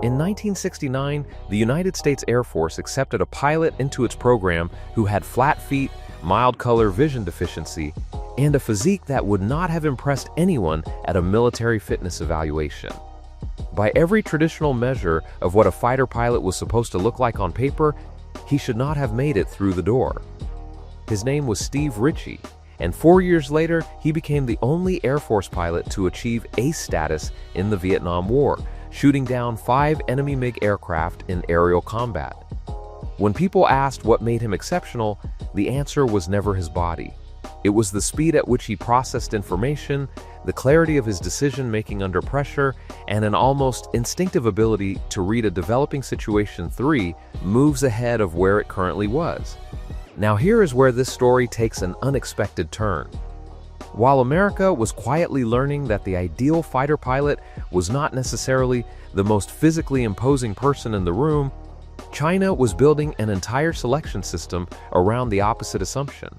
In 1969, the United States Air Force accepted a pilot into its program who had flat feet, mild color vision deficiency, and a physique that would not have impressed anyone at a military fitness evaluation. By every traditional measure of what a fighter pilot was supposed to look like on paper, he should not have made it through the door. His name was Steve Ritchie, and 4 years later, he became the only Air Force pilot to achieve ace status in the Vietnam War, shooting down 5 enemy MiG aircraft in aerial combat. When people asked what made him exceptional, the answer was never his body. It was the speed at which he processed information, the clarity of his decision-making under pressure, and an almost instinctive ability to read a developing situation 3 moves ahead of where it currently was. Now here is where this story takes an unexpected turn. While America was quietly learning that the ideal fighter pilot was not necessarily the most physically imposing person in the room, China was building an entire selection system around the opposite assumption.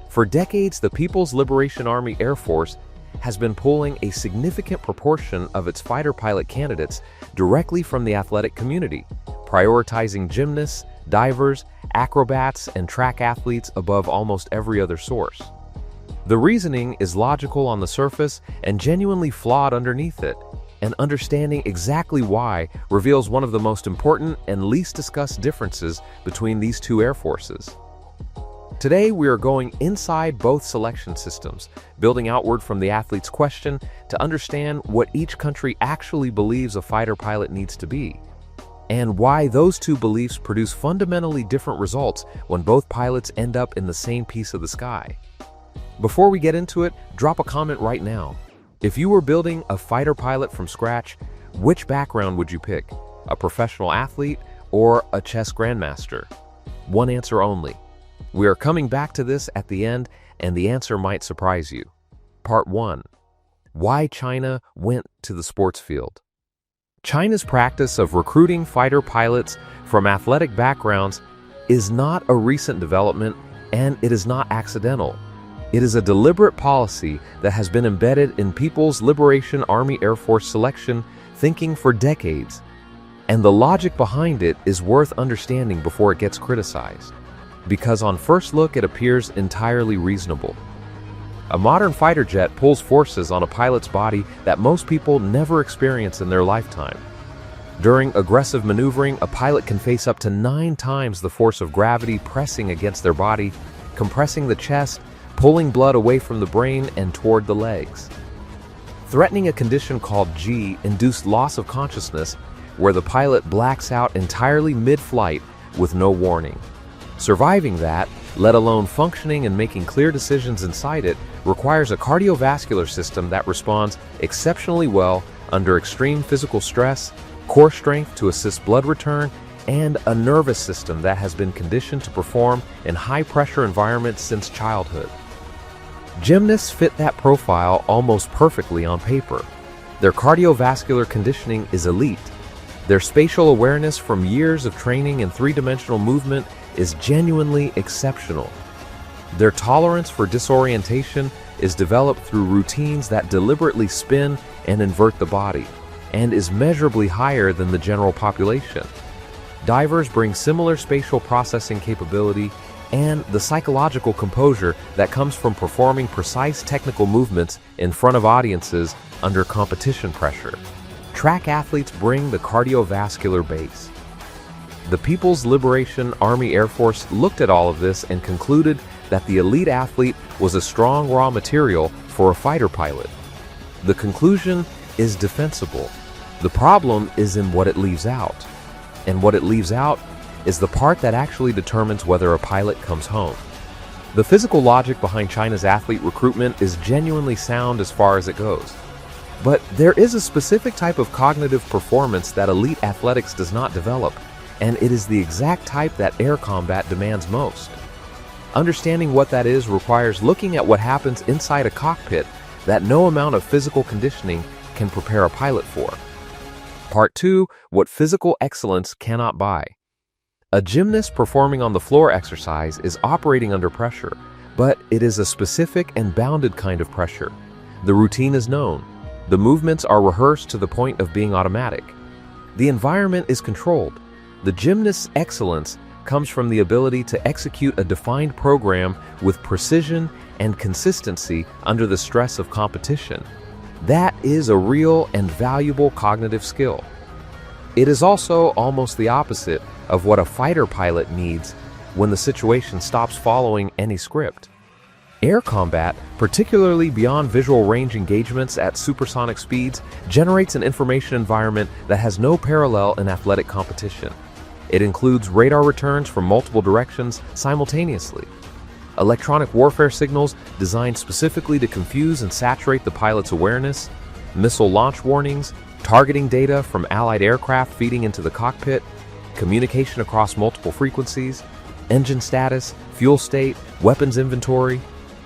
For decades, the People's Liberation Army Air Force has been pulling a significant proportion of its fighter pilot candidates directly from the athletic community, prioritizing gymnasts, divers, acrobats, and track athletes above almost every other source. The reasoning is logical on the surface and genuinely flawed underneath it, and understanding exactly why reveals one of the most important and least discussed differences between these two air forces. Today, we are going inside both selection systems, building outward from the athlete's question to understand what each country actually believes a fighter pilot needs to be, and why those two beliefs produce fundamentally different results when both pilots end up in the same piece of the sky. Before we get into it, drop a comment right now. If you were building a fighter pilot from scratch, which background would you pick? A professional athlete or a chess grandmaster? One answer only. We are coming back to this at the end, and the answer might surprise you. Part 1. Why China went to the sports field. China's practice of recruiting fighter pilots from athletic backgrounds is not a recent development, and it is not accidental. It is a deliberate policy that has been embedded in People's Liberation Army Air Force selection thinking for decades, and the logic behind it is worth understanding before it gets criticized, because on first look it appears entirely reasonable. A modern fighter jet pulls forces on a pilot's body that most people never experience in their lifetime. During aggressive maneuvering, a pilot can face up to 9 times the force of gravity pressing against their body, compressing the chest, pulling blood away from the brain and toward the legs. Threatening a condition called G-induced loss of consciousness, where the pilot blacks out entirely mid-flight with no warning. Surviving that, let alone functioning and making clear decisions inside it, requires a cardiovascular system that responds exceptionally well under extreme physical stress, core strength to assist blood return, and a nervous system that has been conditioned to perform in high-pressure environments since childhood. Gymnasts fit that profile almost perfectly on paper. Their cardiovascular conditioning is elite. Their spatial awareness from years of training in 3-dimensional movement is genuinely exceptional. Their tolerance for disorientation is developed through routines that deliberately spin and invert the body, and is measurably higher than the general population. Divers bring similar spatial processing capability and the psychological composure that comes from performing precise technical movements in front of audiences under competition pressure. Track athletes bring the cardiovascular base. The People's Liberation Army Air Force looked at all of this and concluded that the elite athlete was a strong raw material for a fighter pilot. The conclusion is defensible. The problem is in what it leaves out. And what it leaves out is the part that actually determines whether a pilot comes home. The physical logic behind China's athlete recruitment is genuinely sound as far as it goes. But there is a specific type of cognitive performance that elite athletics does not develop, and it is the exact type that air combat demands most. Understanding what that is requires looking at what happens inside a cockpit that no amount of physical conditioning can prepare a pilot for. Part 2, what physical excellence cannot buy. A gymnast performing on the floor exercise is operating under pressure, but it is a specific and bounded kind of pressure. The routine is known. The movements are rehearsed to the point of being automatic. The environment is controlled. The gymnast's excellence comes from the ability to execute a defined program with precision and consistency under the stress of competition. That is a real and valuable cognitive skill. It is also almost the opposite of what a fighter pilot needs when the situation stops following any script. Air combat, particularly beyond visual range engagements at supersonic speeds, generates an information environment that has no parallel in athletic competition. It includes radar returns from multiple directions simultaneously, electronic warfare signals designed specifically to confuse and saturate the pilot's awareness, missile launch warnings, targeting data from Allied aircraft feeding into the cockpit, communication across multiple frequencies, engine status, fuel state, weapons inventory,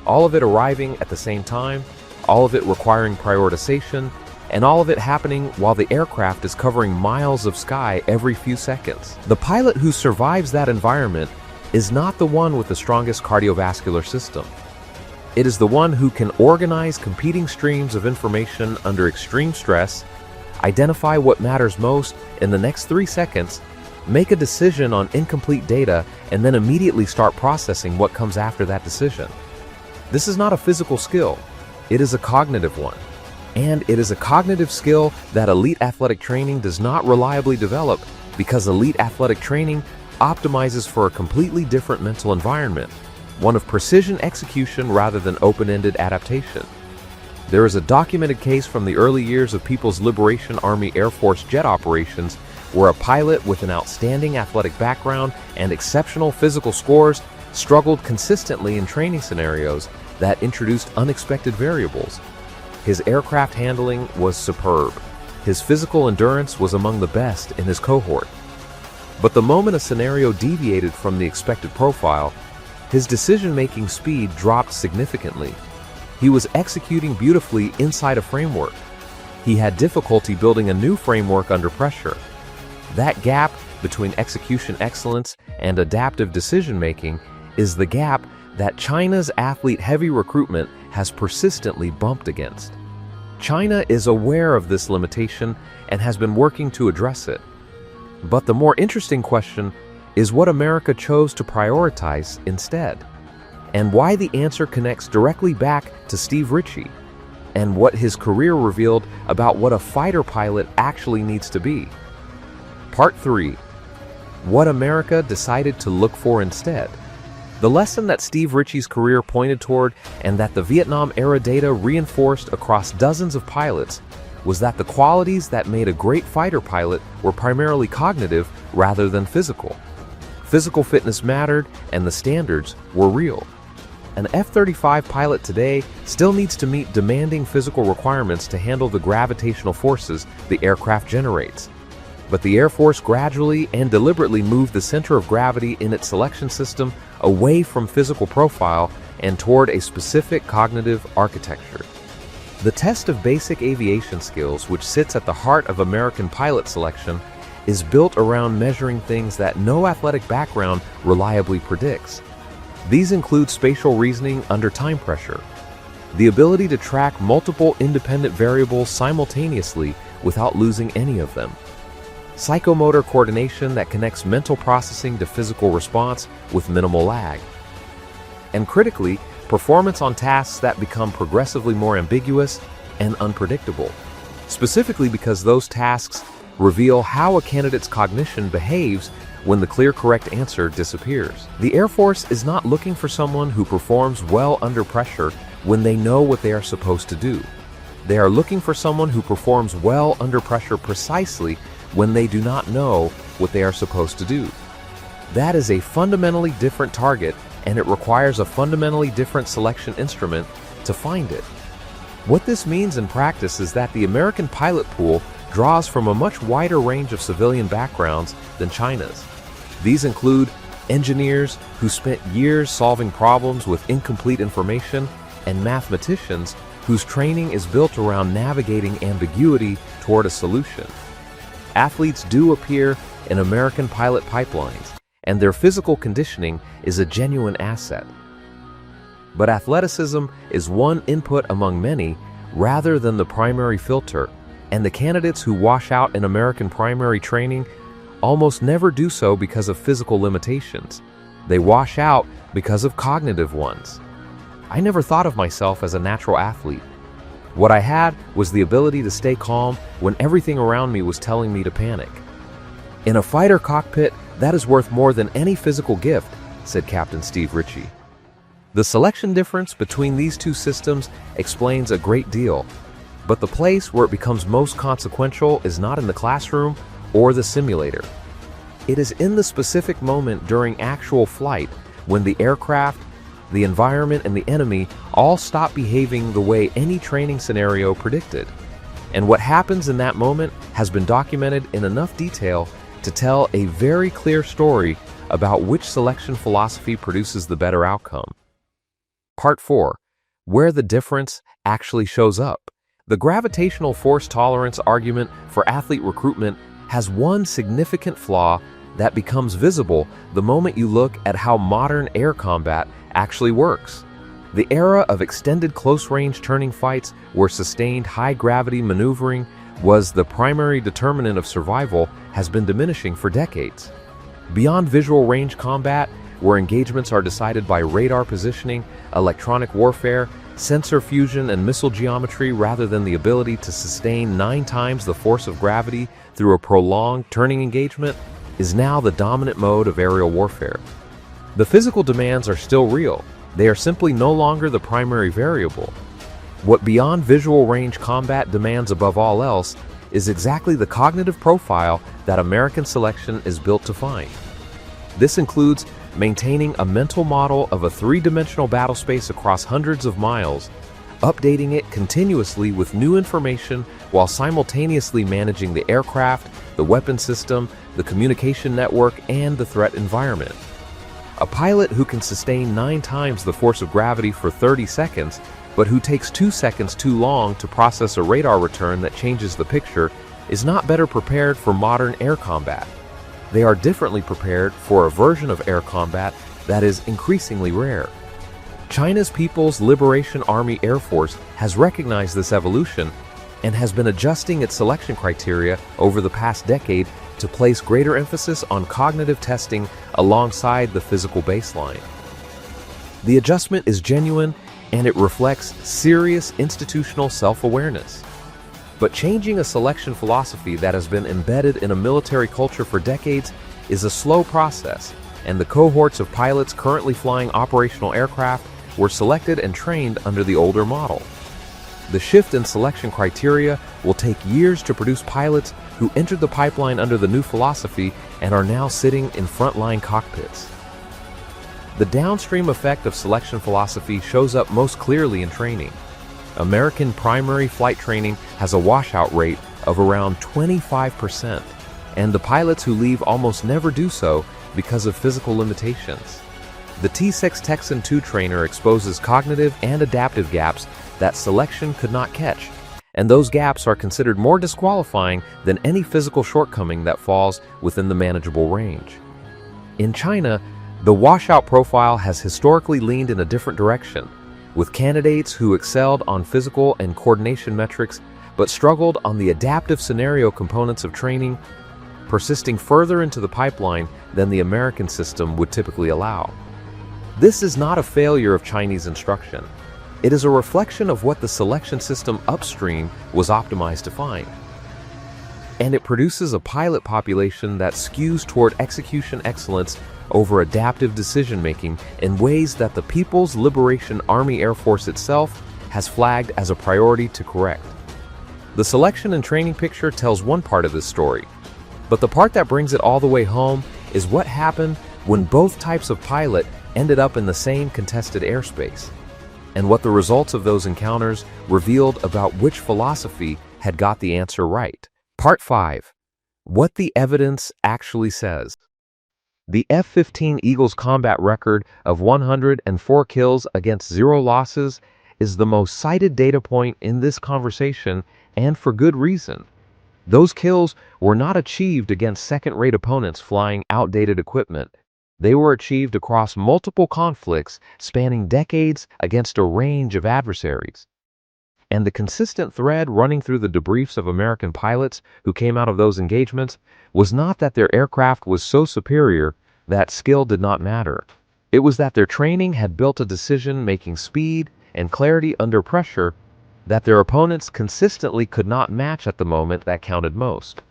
all of it arriving at the same time, all of it requiring prioritization, and all of it happening while the aircraft is covering miles of sky every few seconds. The pilot who survives that environment is not the one with the strongest cardiovascular system. It is the one who can organize competing streams of information under extreme stress, identify what matters most in the next 3 seconds, make a decision on incomplete data, and then immediately start processing what comes after that decision. This is not a physical skill, it is a cognitive one. And it is a cognitive skill that elite athletic training does not reliably develop because elite athletic training optimizes for a completely different mental environment, one of precision execution rather than open-ended adaptation. There is a documented case from the early years of People's Liberation Army Air Force jet operations where a pilot with an outstanding athletic background and exceptional physical scores struggled consistently in training scenarios that introduced unexpected variables. His aircraft handling was superb. His physical endurance was among the best in his cohort. But the moment a scenario deviated from the expected profile, his decision-making speed dropped significantly. He was executing beautifully inside a framework. He had difficulty building a new framework under pressure. That gap between execution excellence and adaptive decision-making is the gap that China's athlete-heavy recruitment has persistently bumped against. China is aware of this limitation and has been working to address it. But the more interesting question is what America chose to prioritize instead, and why the answer connects directly back to Steve Ritchie, and what his career revealed about what a fighter pilot actually needs to be. Part 3. What America decided to look for instead. The lesson that Steve Ritchie's career pointed toward and that the Vietnam-era data reinforced across dozens of pilots was that the qualities that made a great fighter pilot were primarily cognitive rather than physical. Physical fitness mattered and the standards were real. An F-35 pilot today still needs to meet demanding physical requirements to handle the gravitational forces the aircraft generates. But the Air Force gradually and deliberately moved the center of gravity in its selection system away from physical profile and toward a specific cognitive architecture. The test of basic aviation skills, which sits at the heart of American pilot selection, is built around measuring things that no athletic background reliably predicts. These include spatial reasoning under time pressure, the ability to track multiple independent variables simultaneously without losing any of them, psychomotor coordination that connects mental processing to physical response with minimal lag, and critically, performance on tasks that become progressively more ambiguous and unpredictable, specifically because those tasks reveal how a candidate's cognition behaves when the clear correct answer disappears. The Air Force is not looking for someone who performs well under pressure when they know what they are supposed to do. They are looking for someone who performs well under pressure precisely when they do not know what they are supposed to do. That is a fundamentally different target, and it requires a fundamentally different selection instrument to find it. What this means in practice is that the American pilot pool draws from a much wider range of civilian backgrounds than China's. These include engineers who spent years solving problems with incomplete information, and mathematicians whose training is built around navigating ambiguity toward a solution. Athletes do appear in American pilot pipelines, and their physical conditioning is a genuine asset. But athleticism is one input among many rather than the primary filter, and the candidates who wash out in American primary training almost never do so because of physical limitations. They wash out because of cognitive ones. I never thought of myself as a natural athlete. What I had was the ability to stay calm when everything around me was telling me to panic. In a fighter cockpit, that is worth more than any physical gift, said Captain Steve Ritchie. The selection difference between these two systems explains a great deal, but the place where it becomes most consequential is not in the classroom or the simulator. It is in the specific moment during actual flight when the aircraft, the environment, and the enemy all stop behaving the way any training scenario predicted. And what happens in that moment has been documented in enough detail to tell a very clear story about which selection philosophy produces the better outcome. Part 4. Where the difference actually shows up. The gravitational force tolerance argument for athlete recruitment has one significant flaw that becomes visible the moment you look at how modern air combat actually works. The era of extended close-range turning fights where sustained high-gravity maneuvering was the primary determinant of survival has been diminishing for decades. Beyond visual range combat, where engagements are decided by radar positioning, electronic warfare, sensor fusion, and missile geometry rather than the ability to sustain 9 times the force of gravity through a prolonged turning engagement, is now the dominant mode of aerial warfare. The physical demands are still real. They are simply no longer the primary variable. What beyond visual range combat demands above all else is exactly the cognitive profile that American selection is built to find. This includes maintaining a mental model of a 3-dimensional battle space across hundreds of miles, updating it continuously with new information while simultaneously managing the aircraft, the weapon system, the communication network, and the threat environment. A pilot who can sustain 9 times the force of gravity for 30 seconds, but who takes 2 seconds too long to process a radar return that changes the picture, is not better prepared for modern air combat. They are differently prepared for a version of air combat that is increasingly rare. China's People's Liberation Army Air Force has recognized this evolution and has been adjusting its selection criteria over the past decade to place greater emphasis on cognitive testing alongside the physical baseline. The adjustment is genuine and it reflects serious institutional self-awareness. But changing a selection philosophy that has been embedded in a military culture for decades is a slow process, and the cohorts of pilots currently flying operational aircraft were selected and trained under the older model. The shift in selection criteria will take years to produce pilots who entered the pipeline under the new philosophy and are now sitting in frontline cockpits. The downstream effect of selection philosophy shows up most clearly in training. American primary flight training has a washout rate of around 25%, and the pilots who leave almost never do so because of physical limitations. The T6 Texan II trainer exposes cognitive and adaptive gaps that selection could not catch, and those gaps are considered more disqualifying than any physical shortcoming that falls within the manageable range. In China, the washout profile has historically leaned in a different direction, with candidates who excelled on physical and coordination metrics but struggled on the adaptive scenario components of training, persisting further into the pipeline than the American system would typically allow. This is not a failure of Chinese instruction. It is a reflection of what the selection system upstream was optimized to find. And it produces a pilot population that skews toward execution excellence over adaptive decision-making in ways that the People's Liberation Army Air Force itself has flagged as a priority to correct. The selection and training picture tells one part of this story, but the part that brings it all the way home is what happened when both types of pilot ended up in the same contested airspace, and what the results of those encounters revealed about which philosophy had got the answer right. Part 5. What the evidence actually says. The F-15 Eagle's combat record of 104 kills against 0 losses is the most cited data point in this conversation, and for good reason. Those kills were not achieved against second-rate opponents flying outdated equipment. They were achieved across multiple conflicts spanning decades against a range of adversaries. And the consistent thread running through the debriefs of American pilots who came out of those engagements was not that their aircraft was so superior that skill did not matter. It was that their training had built a decision-making speed and clarity under pressure that their opponents consistently could not match at the moment that counted most.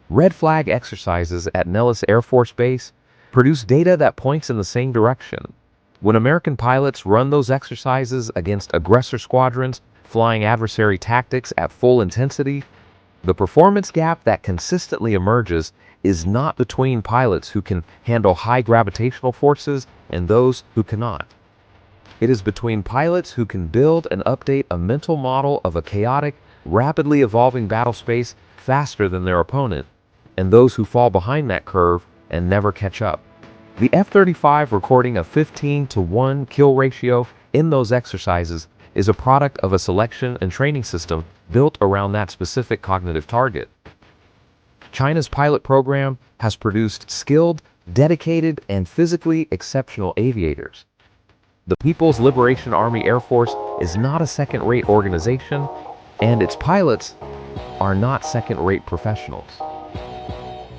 Red flag exercises at Nellis Air Force Base produce data that points in the same direction. When American pilots run those exercises against aggressor squadrons flying adversary tactics at full intensity, the performance gap that consistently emerges is not between pilots who can handle high gravitational forces and those who cannot. It is between pilots who can build and update a mental model of a chaotic, rapidly evolving battle space faster than their opponent, and those who fall behind that curve and never catch up. The F-35 recording a 15-to-1 kill ratio in those exercises is a product of a selection and training system built around that specific cognitive target. China's pilot program has produced skilled, dedicated, and physically exceptional aviators. The People's Liberation Army Air Force is not a second-rate organization, and its pilots are not second-rate professionals.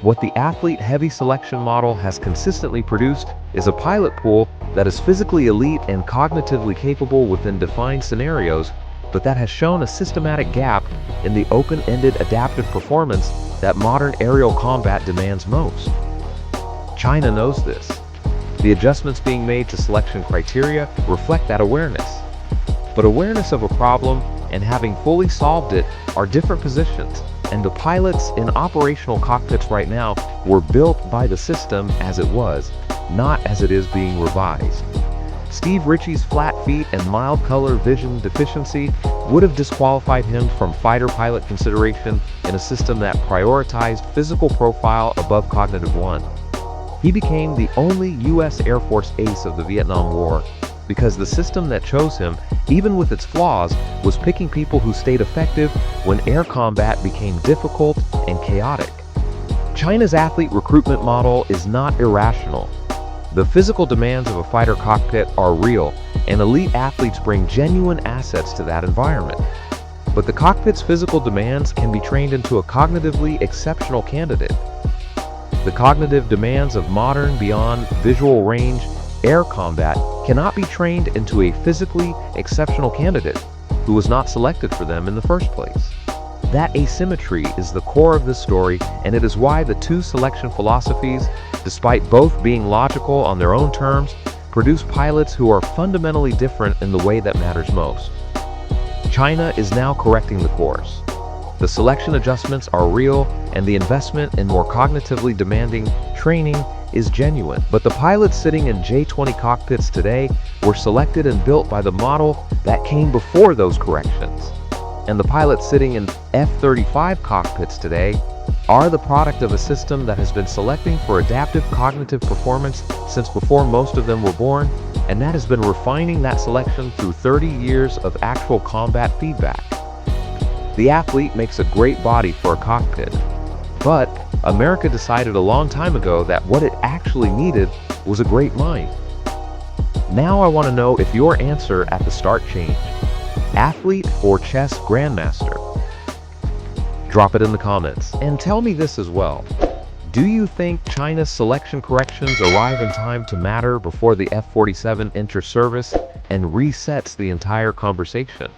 What the athlete-heavy selection model has consistently produced is a pilot pool that is physically elite and cognitively capable within defined scenarios, but that has shown a systematic gap in the open-ended adaptive performance that modern aerial combat demands most. China knows this. The adjustments being made to selection criteria reflect that awareness. But awareness of a problem and having fully solved it are different positions, and the pilots in operational cockpits right now were built by the system as it was, not as it is being revised. Steve Ritchie's flat feet and mild color vision deficiency would have disqualified him from fighter pilot consideration in a system that prioritized physical profile above cognitive one. He became the only U.S. Air Force ace of the Vietnam War because the system that chose him, even with its flaws, was picking people who stayed effective when air combat became difficult and chaotic. China's athlete recruitment model is not irrational. The physical demands of a fighter cockpit are real, and elite athletes bring genuine assets to that environment. But the cockpit's physical demands can be trained into a cognitively exceptional candidate. The cognitive demands of modern, beyond visual range air combat cannot be trained into a physically exceptional candidate who was not selected for them in the first place. That asymmetry is the core of this story, and it is why the two selection philosophies, despite both being logical on their own terms, produce pilots who are fundamentally different in the way that matters most. China is now correcting the course. The selection adjustments are real, and the investment in more cognitively demanding training is genuine. But the pilots sitting in J-20 cockpits today were selected and built by the model that came before those corrections. And the pilots sitting in F-35 cockpits today are the product of a system that has been selecting for adaptive cognitive performance since before most of them were born, and that has been refining that selection through 30 years of actual combat feedback. The athlete makes a great body for a cockpit, but America decided a long time ago that what it actually needed was a great mind. Now I want to know if your answer at the start changed. Athlete or chess grandmaster? Drop it in the comments. And tell me this as well. Do you think China's selection corrections arrive in time to matter before the F-47 enters service and resets the entire conversation?